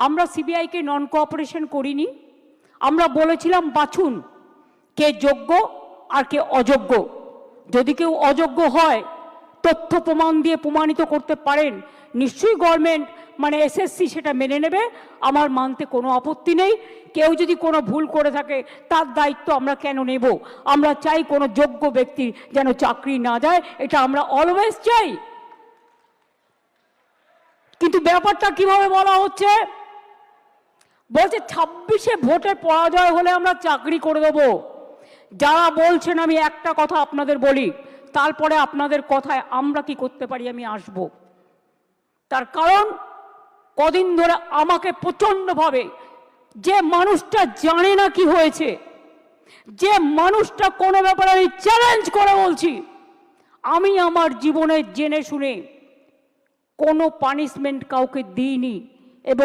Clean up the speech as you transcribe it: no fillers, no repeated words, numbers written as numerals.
আমরা সিবিআইকে non cooperation করিনি। আমরা বলেছিলাম বাছুন কে যোগ্য আর কে অযোগ্য। যদি কেউ অযোগ্য হয়, তথ্য প্রমাণ দিয়ে প্রমাণিত করতে পারেন, নিশ্চয়ই গভর্নমেন্ট মানে এসএসসি সেটা মেনে নেবে। আমার মানতে কোনো আপত্তি নেই। কেউ যদি কোনো ভুল করে থাকে তার দায়িত্ব আমরা কেন নেব? আমরা চাই কোনো যোগ্য ব্যক্তির যেন চাকরি না যায়, এটা আমরা অলওয়েজ চাই। কিন্তু ব্যাপারটা কিভাবে বলা হচ্ছে? বলছে 26-এ ভোটে পরাজয় হলে আমরা চাকরি করে দেব। যারা বলছেন, আমি একটা কথা আপনাদের বলি, তারপরে আপনাদের কথায় আমরা কি করতে পারি আমি আসব। তার কারণ কদিন ধরে আমাকে প্রচণ্ডভাবে, যে মানুষটা জানে না কি হয়েছে, যে মানুষটা কোনো ব্যাপারে আমি চ্যালেঞ্জ করে বলছি, আমি আমার জীবনে জেনে শুনে কোনো পানিশমেন্ট কাউকে দিইনি এবং